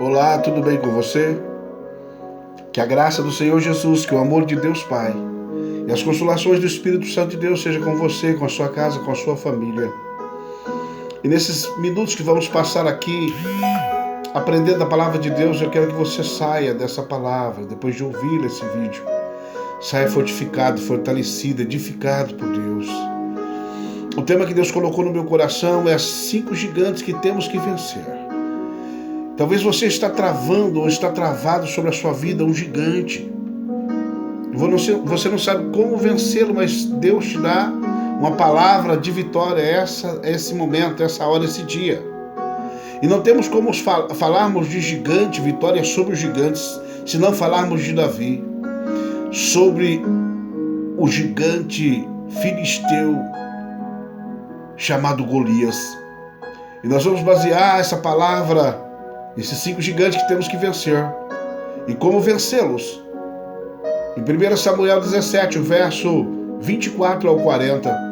Olá, tudo bem com você? Que a graça do Senhor Jesus, que o amor de Deus Pai e as consolações do Espírito Santo de Deus seja com você, com a sua casa, com a sua família. E nesses minutos que vamos passar aqui, aprendendo a palavra de Deus, eu quero que você saia dessa palavra, depois de ouvir esse vídeo. Saia fortificado, fortalecido, edificado por Deus. O tema que Deus colocou no meu coração é as 5 gigantes que temos que vencer. Talvez você está travando ou está travado sobre a sua vida um gigante. Você não sabe como vencê-lo, mas Deus te dá uma palavra de vitória esse momento, essa hora, esse dia. E não temos como falarmos de gigante, vitória sobre os gigantes, se não falarmos de Davi, sobre o gigante filisteu chamado Golias. E nós vamos basear essa palavra, esses 5 gigantes que temos que vencer. E como vencê-los? Em 1 Samuel 17, o verso 24 ao 40.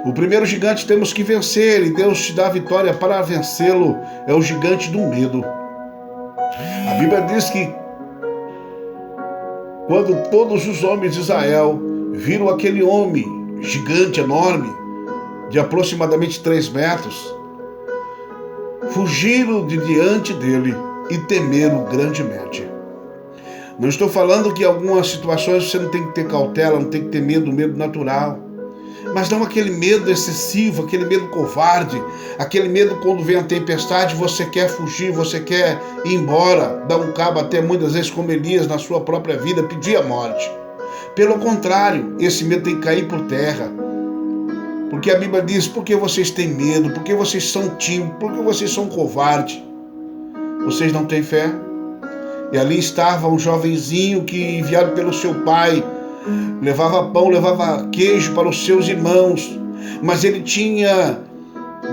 O primeiro gigante temos que vencer, e Deus te dá a vitória para vencê-lo, é o gigante do medo. A Bíblia diz que quando todos os homens de Israel viram aquele homem gigante, enorme, de aproximadamente 3 metros, fugiram de diante dele e temeram grandemente. Não estou falando que em algumas situações você não tem que ter cautela, não tem que ter medo, medo natural. Mas não aquele medo excessivo, aquele medo covarde, aquele medo quando vem a tempestade, você quer fugir, você quer ir embora, dar um cabo até muitas vezes como Elias na sua própria vida, pedir a morte. Pelo contrário, esse medo tem que cair por terra. Porque a Bíblia diz, porque vocês têm medo, porque vocês são tímidos, porque vocês são covardes. Vocês não têm fé? E ali estava um jovenzinho que, enviado pelo seu pai, levava pão, levava queijo para os seus irmãos. Mas ele tinha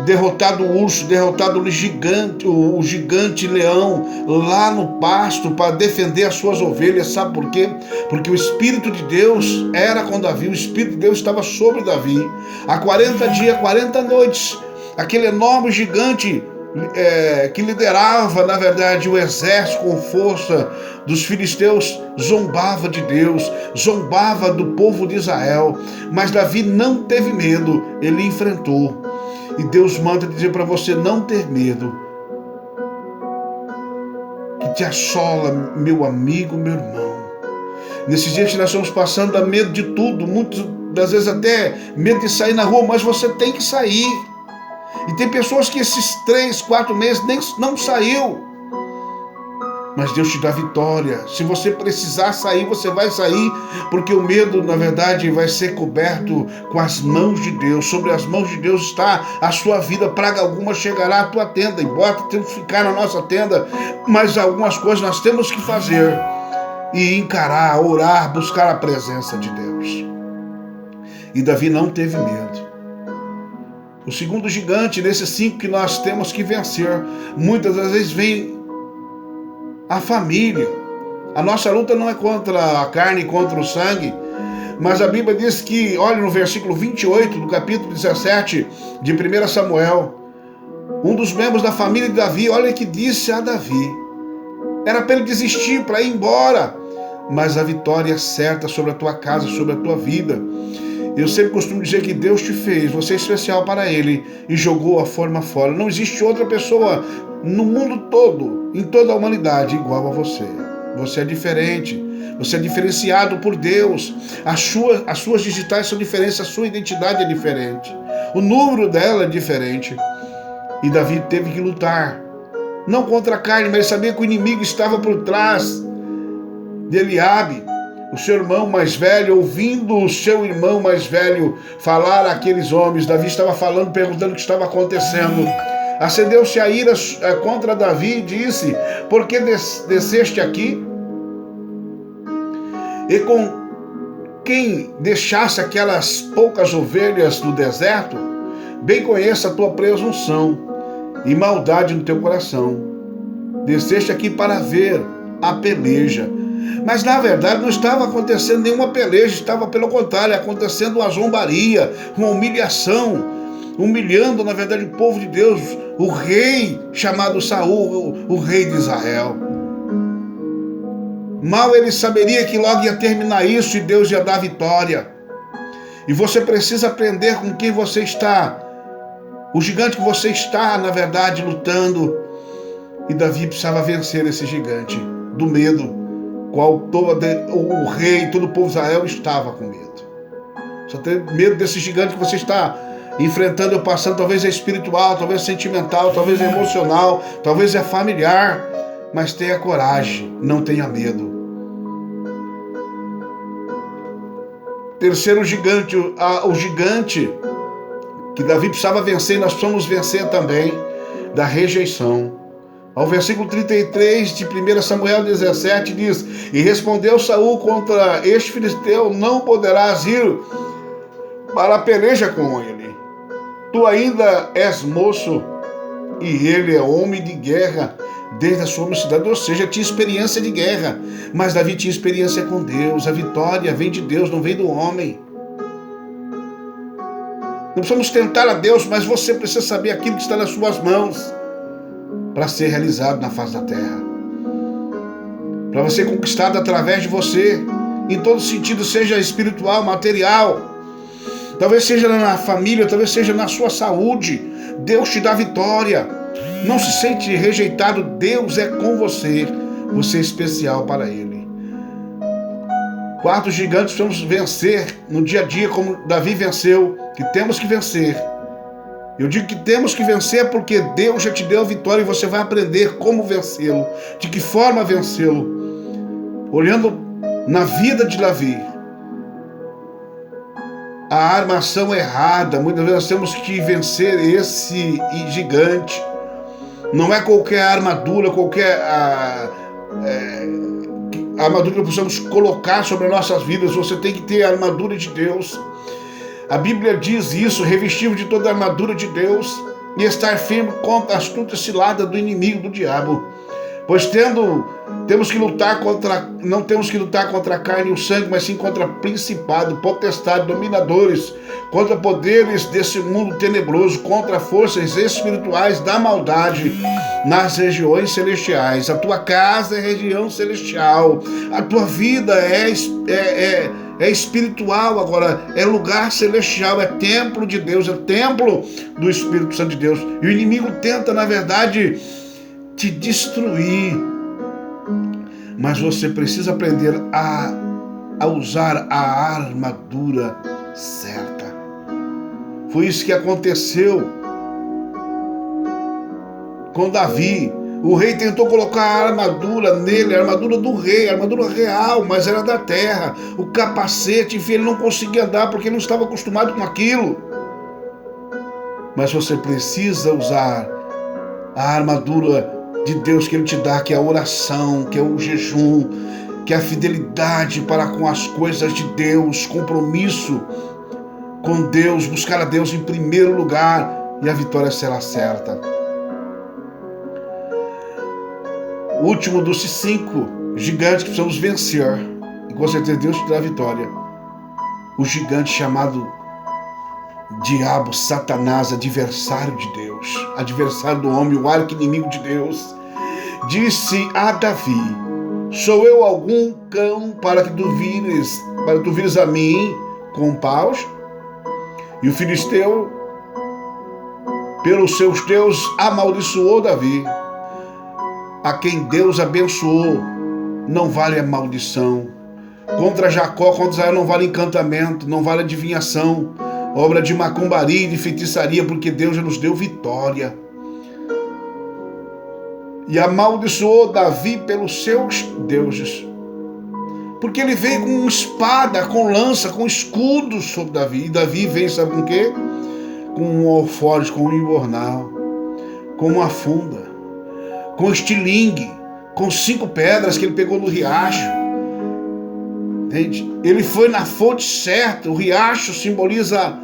derrotado o urso, derrotado o gigante leão lá no pasto para defender as suas ovelhas. Sabe por quê? Porque o Espírito de Deus era com Davi, o Espírito de Deus estava sobre Davi. Há 40 dias, 40 noites, aquele enorme gigante que liderava, na verdade, o exército com força dos filisteus, zombava de Deus, zombava do povo de Israel. Mas Davi não teve medo, ele enfrentou. E Deus manda dizer para você não ter medo, que te assola, meu amigo, meu irmão. Nesses dias que nós estamos passando, dá medo de tudo, muitas das vezes até medo de sair na rua, mas você tem que sair. E tem pessoas que esses 3, 4 meses não saiu. Mas Deus te dá vitória. Se você precisar sair, você vai sair, porque o medo, na verdade, vai ser coberto com as mãos de Deus. Sobre as mãos de Deus está a sua vida. Praga alguma chegará à tua tenda. Embora temos que ficar na nossa tenda, mas algumas coisas nós temos que fazer. E encarar, orar, buscar a presença de Deus. E Davi não teve medo. O segundo gigante, nesses 5 que nós temos que vencer, muitas das vezes vem a família. A nossa luta não é contra a carne, contra o sangue, mas a Bíblia diz que, olha no versículo 28 do capítulo 17 de 1 Samuel, um dos membros da família de Davi, olha que disse a Davi, era para ele desistir, para ir embora, mas a vitória é certa sobre a tua casa, sobre a tua vida. Eu sempre costumo dizer que Deus te fez, você é especial para Ele, e jogou a forma fora. Não existe outra pessoa no mundo todo, em toda a humanidade, igual a você. Você é diferente, você é diferenciado por Deus. As suas digitais são diferentes, a sua identidade é diferente. O número dela é diferente. E Davi teve que lutar, não contra a carne, mas sabia que o inimigo estava por trás de Eliabe. O seu irmão mais velho, ouvindo o seu irmão mais velho falar àqueles homens, Davi estava falando, perguntando o que estava acontecendo. Acendeu-se a ira contra Davi e disse, por que desceste aqui? E com quem deixasse aquelas poucas ovelhas no deserto, bem conheça a tua presunção e maldade no teu coração. Desceste aqui para ver a peleja. Mas na verdade não estava acontecendo nenhuma peleja, estava pelo contrário, acontecendo uma zombaria, uma humilhação. humilhando, na verdade, o povo de Deus, o rei chamado Saul, o rei de Israel. Mal ele saberia que logo ia terminar isso e Deus ia dar vitória. E você precisa aprender com quem você está. O gigante que você está, na verdade, lutando. E Davi precisava vencer esse gigante do medo, qual todo o rei, todo o povo de Israel estava com medo. Só tem medo desse gigante que você está enfrentando ou passando, talvez é espiritual, talvez é sentimental, talvez é emocional, talvez é familiar, mas tenha coragem, não tenha medo. Terceiro gigante, o gigante que Davi precisava vencer, e nós precisamos vencer também, da rejeição. Ao versículo 33 de 1 Samuel 17 diz: E respondeu Saul contra este filisteu: Não poderás ir para a peleja com ele. Tu ainda és moço e ele é homem de guerra desde a sua mocidade. Ou seja, tinha experiência de guerra, mas Davi tinha experiência com Deus. A vitória vem de Deus, não vem do homem. Não precisamos tentar a Deus, mas você precisa saber aquilo que está nas suas mãos para ser realizado na face da terra, para você ser conquistado através de você, em todo sentido, seja espiritual, material, talvez seja na família, talvez seja na sua saúde. Deus te dá vitória. Não se sente rejeitado, Deus é com você, você é especial para Ele. Quarto gigante, precisamos vencer no dia a dia, como Davi venceu, que temos que vencer. Eu digo que temos que vencer porque Deus já te deu a vitória e você vai aprender como vencê-lo, de que forma vencê-lo. Olhando na vida de Davi, a armação errada, muitas vezes nós temos que vencer esse gigante. Não é qualquer armadura, qualquer armadura que possamos colocar sobre as nossas vidas. Você tem que ter a armadura de Deus. A Bíblia diz isso: revestir de toda a armadura de Deus e estar firme contra a astuta cilada do inimigo, do diabo. Pois temos que lutar não temos que lutar contra a carne e o sangue, mas sim contra principado, potestade, dominadores, contra poderes desse mundo tenebroso, contra forças espirituais da maldade nas regiões celestiais. A tua casa é região celestial, a tua vida é espiritual agora, é lugar celestial, é templo de Deus, é templo do Espírito Santo de Deus. E o inimigo tenta, na verdade, te destruir, mas você precisa aprender a usar a armadura certa. Foi isso que aconteceu com Davi. O rei tentou colocar a armadura nele, a armadura do rei, a armadura real, mas era da terra. O capacete, enfim, ele não conseguia andar porque ele não estava acostumado com aquilo. Mas você precisa usar a armadura de Deus que Ele te dá, que é a oração, que é o jejum, que é a fidelidade para com as coisas de Deus, compromisso com Deus, buscar a Deus em primeiro lugar, e a vitória será certa. O último dos 5 gigantes que precisamos vencer, e com certeza Deus te dá a vitória. O gigante chamado diabo, Satanás, adversário de Deus, adversário do homem, o arqui-inimigo de Deus, disse a Davi: sou eu algum cão para que tu vires a mim com paus? E o filisteu, pelos seus deuses, amaldiçoou Davi. A quem Deus abençoou, não vale a maldição. Contra Jacó, contra Israel, não vale encantamento, não vale adivinhação, obra de macumbaria e de feitiçaria, porque Deus já nos deu vitória. E amaldiçoou Davi pelos seus deuses, porque ele veio com espada, com lança, com escudo sobre Davi. E Davi veio, sabe com o quê? Com um alforje, com um imbornal, com uma funda, com estilingue, com 5 pedras que ele pegou no riacho. Entende? Ele foi na fonte certa. O riacho simboliza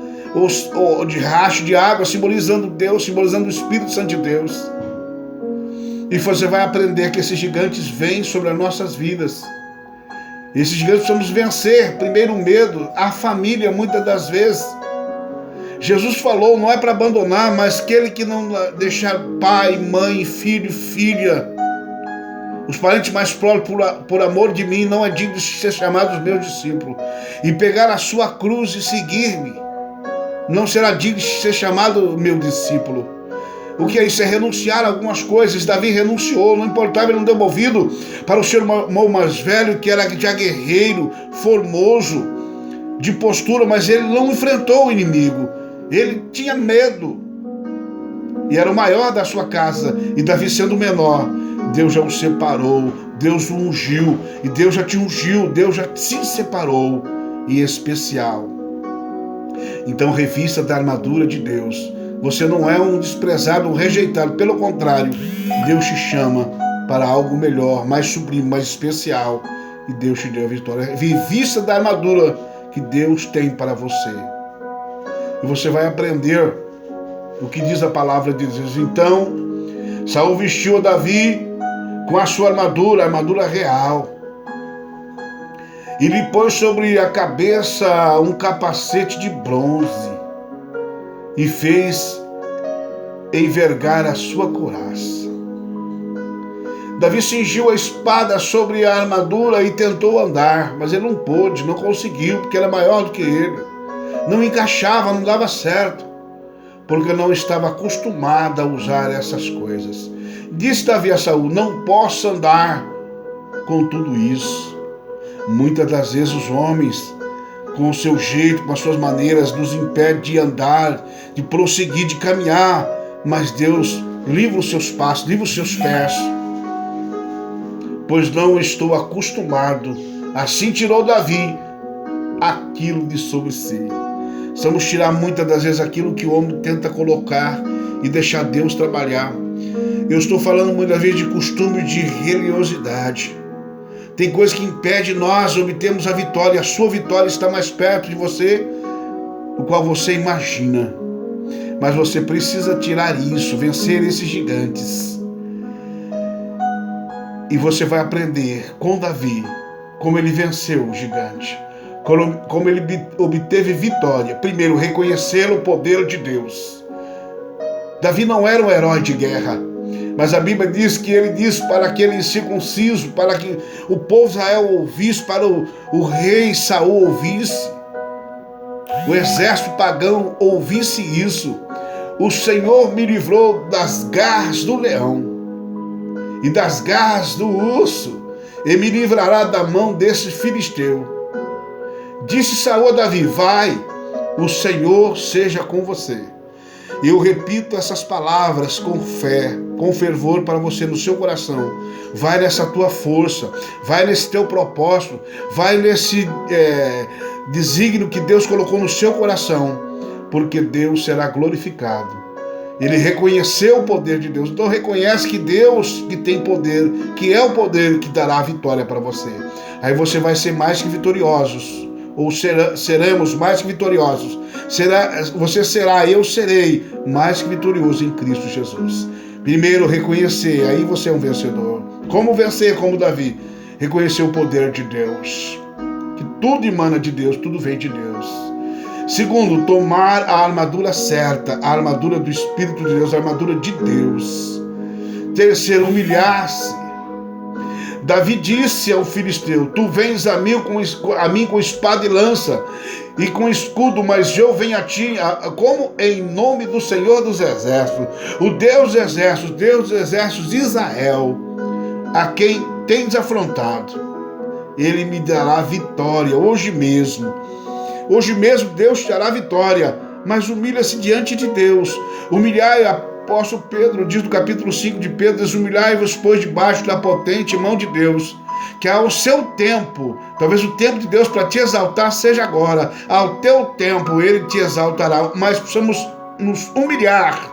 de riacho de água, simbolizando Deus, simbolizando o Espírito Santo de Deus. E você vai aprender que esses gigantes vêm sobre as nossas vidas. Esses gigantes precisamos vencer. Primeiro o medo, a família muitas das vezes. Jesus falou, não é para abandonar, mas aquele que não deixar pai, mãe, filho, filha, os parentes mais próximos por amor de mim, não é digno de ser chamado meu discípulo. E pegar a sua cruz e seguir-me, não será digno de ser chamado meu discípulo. O que é isso? É renunciar a algumas coisas. Davi renunciou, não importava, ele não deu ouvido para o seu irmão mais velho, que era já guerreiro, formoso, de postura, mas ele não enfrentou o inimigo. Ele tinha medo. E era o maior da sua casa. E Davi sendo o menor, Deus já o separou, Deus o ungiu. E Deus já te ungiu, Deus já se separou. Em especial. Então, revista da armadura de Deus. Você não é um desprezado, um rejeitado. Pelo contrário, Deus te chama para algo melhor, mais sublime, mais especial. E Deus te deu a vitória. Revista da armadura que Deus tem para você. E você vai aprender o que diz a palavra de Deus. Então, Saul vestiu a Davi com a sua armadura, a armadura real. E lhe pôs sobre a cabeça um capacete de bronze. E fez envergar a sua couraça. Davi cingiu a espada sobre a armadura e tentou andar, mas ele não pôde, não conseguiu, porque era maior do que ele. Não encaixava, não dava certo, porque não estava acostumado a usar essas coisas. Disse Davi a Saul, não posso andar com tudo isso. Muitas das vezes os homens, com o seu jeito, com as suas maneiras, nos impede de andar, de prosseguir, de caminhar. Mas Deus livra os seus passos, livra os seus pés. Pois não estou acostumado. Assim tirou Davi aquilo de sobre si. Precisamos tirar muitas das vezes aquilo que o homem tenta colocar e deixar Deus trabalhar. Eu estou falando muitas vezes de costume de religiosidade. Tem coisa que impede nós obtermos a vitória. A sua vitória está mais perto de você do qual você imagina. Mas você precisa tirar isso, vencer esses gigantes. E você vai aprender com Davi como ele venceu o gigante. Como ele obteve vitória. Primeiro, reconhecer o poder de Deus. Davi não era um herói de guerra. Mas a Bíblia diz que ele disse para aquele incircunciso, para que o povo de Israel ouvisse, para o rei Saul ouvisse, o exército pagão ouvisse isso. O Senhor me livrou das garras do leão e das garras do urso, e me livrará da mão desse filisteu. Disse Saul a Davi, vai, o Senhor seja com você. Eu repito essas palavras com fé, com fervor para você no seu coração. Vai nessa tua força, vai nesse teu propósito, vai nesse desígnio que Deus colocou no seu coração, porque Deus será glorificado. Ele reconheceu o poder de Deus, então reconhece que Deus que tem poder, que é o poder que dará a vitória para você. Aí você vai ser mais que vitoriosos. Ou seremos mais que vitoriosos. Você será, eu serei mais que vitorioso em Cristo Jesus. Primeiro, reconhecer, aí você é um vencedor. Como vencer? Como Davi. Reconhecer o poder de Deus. Que tudo emana de Deus, tudo vem de Deus. Segundo, tomar a armadura certa, a armadura do Espírito de Deus, a armadura de Deus. Terceiro, humilhar-se. Davi disse ao filisteu, tu vens a mim com espada e lança e com escudo, mas eu venho a ti como em nome do Senhor dos Exércitos, o Deus dos Exércitos de Israel, a quem tens afrontado. Ele me dará vitória hoje mesmo. Hoje mesmo Deus te dará vitória, mas humilha-se diante de Deus. Humilhai apóstolo Pedro diz no capítulo 5 de Pedro, humilhai-vos, pois, debaixo da potente mão de Deus, que ao seu tempo, talvez o tempo de Deus para te exaltar seja agora, ao teu tempo Ele te exaltará, mas precisamos nos humilhar,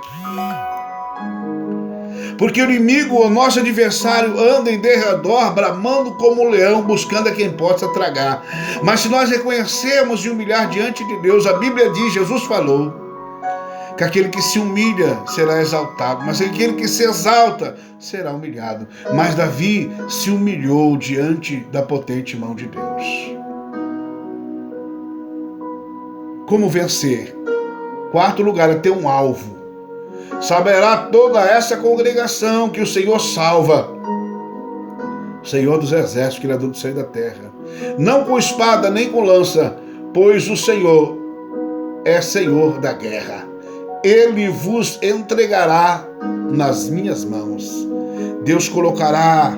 porque o inimigo, o nosso adversário, anda em derredor, bramando como um leão, buscando a quem possa tragar. Mas se nós reconhecermos e humilhar diante de Deus, a Bíblia diz, Jesus falou, que aquele que se humilha será exaltado, mas aquele que se exalta será humilhado. Mas Davi se humilhou diante da potente mão de Deus. Como vencer? Quarto lugar é ter um alvo. Saberá toda essa congregação que o Senhor salva, Senhor dos exércitos, Criador do céu e da terra, não com espada nem com lança, pois o Senhor é Senhor da guerra. Ele vos entregará nas minhas mãos. Deus colocará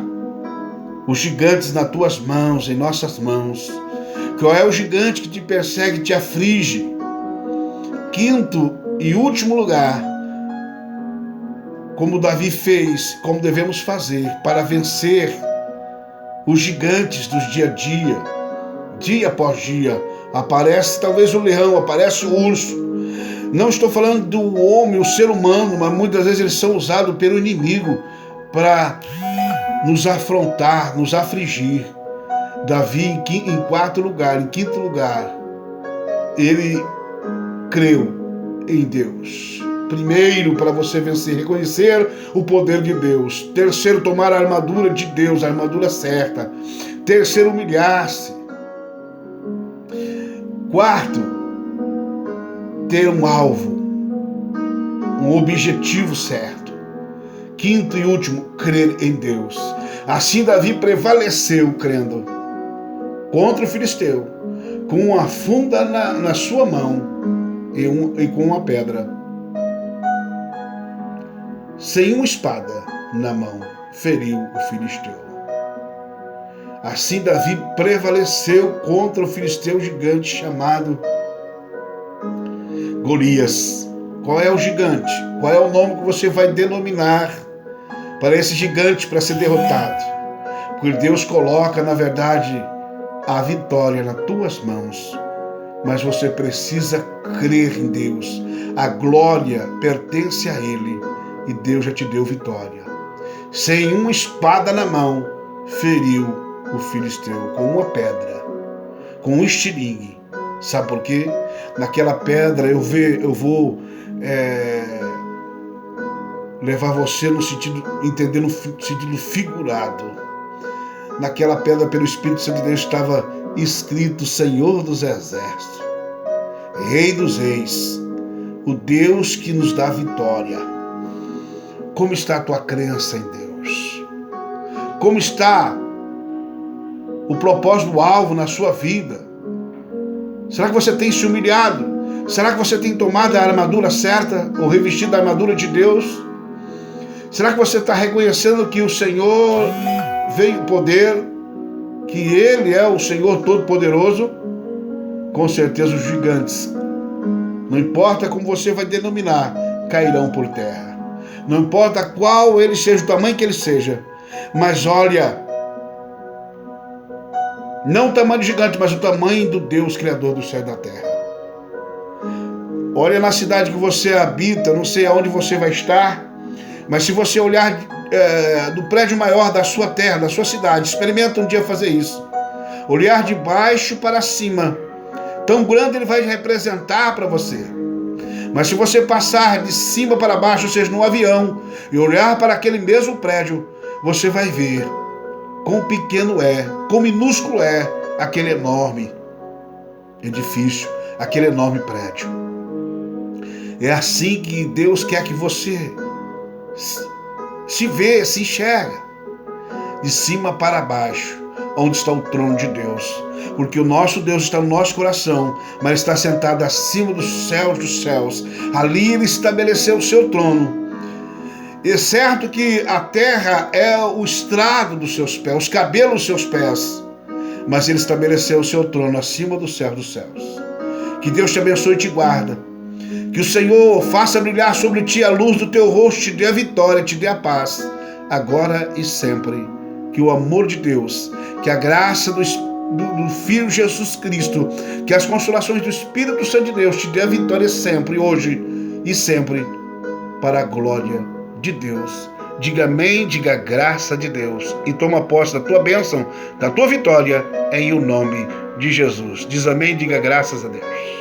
os gigantes nas tuas mãos, em nossas mãos. Qual é o gigante que te persegue, te aflige? Quinto e último lugar, como Davi fez, como devemos fazer para vencer os gigantes dos dia a dia após dia. Aparece talvez o leão, aparece o urso. Não estou falando do homem, o ser humano, mas muitas vezes eles são usados pelo inimigo para nos afrontar, nos afligir. Davi, em quinto lugar, ele creu em Deus. Primeiro, para você vencer, reconhecer o poder de Deus. Terceiro, tomar a armadura de Deus, a armadura certa. Terceiro, humilhar-se. Quarto, ter um alvo, um objetivo certo. Quinto e último, crer em Deus. Assim Davi prevaleceu crendo contra o filisteu, com uma funda na sua mão e com uma pedra. Sem uma espada na mão, feriu o filisteu. Assim Davi prevaleceu contra o filisteu gigante chamado Golias. Qual é o gigante? Qual é o nome que você vai denominar para esse gigante para ser derrotado? Porque Deus coloca, na verdade, a vitória nas tuas mãos. Mas você precisa crer em Deus. A glória pertence a Ele e Deus já te deu vitória. Sem uma espada na mão, feriu o filisteu com uma pedra, com um estilingue. Sabe por quê? Naquela pedra eu vou levar você no sentido, entender no sentido figurado. Naquela pedra, pelo Espírito Santo de Deus, estava escrito Senhor dos exércitos, Rei dos reis, o Deus que nos dá vitória. Como está a tua crença em Deus? Como está o propósito do alvo na sua vida? Será que você tem se humilhado? Será que você tem tomado a armadura certa ou revestido a armadura de Deus? Será que você está reconhecendo que o Senhor veio poder, que Ele é o Senhor Todo-Poderoso? Com certeza os gigantes, não importa como você vai denominar, cairão por terra. Não importa qual ele seja, o tamanho que ele seja. Mas olha, não o tamanho do gigante, mas o tamanho do Deus Criador do céu e da terra. Olha na cidade que você habita, não sei aonde você vai estar, mas se você olhar do prédio maior da sua terra, da sua cidade, experimenta um dia fazer isso. Olhar de baixo para cima. Tão grande ele vai representar para você. Mas se você passar de cima para baixo, ou seja, num avião, e olhar para aquele mesmo prédio, você vai ver quão pequeno é, quão minúsculo é aquele enorme edifício, aquele enorme prédio. É assim que Deus quer que você se vê, se enxerga, de cima para baixo, onde está o trono de Deus. Porque o nosso Deus está no nosso coração, mas está sentado acima dos céus. Ali Ele estabeleceu o seu trono. E é certo que a terra é o estrado dos seus pés, os cabelos dos seus pés, mas Ele estabeleceu o seu trono acima dos céus. Que Deus te abençoe e te guarda. Que o Senhor faça brilhar sobre ti a luz do teu rosto, te dê a vitória, te dê a paz, agora e sempre. Que o amor de Deus, que a graça do Filho Jesus Cristo, que as consolações do Espírito Santo de Deus te dê a vitória sempre, hoje e sempre, para a glória de Deus. Diga amém, diga graça de Deus e toma posse da tua bênção, da tua vitória, em o nome de Jesus. Diz amém, diga graças a Deus.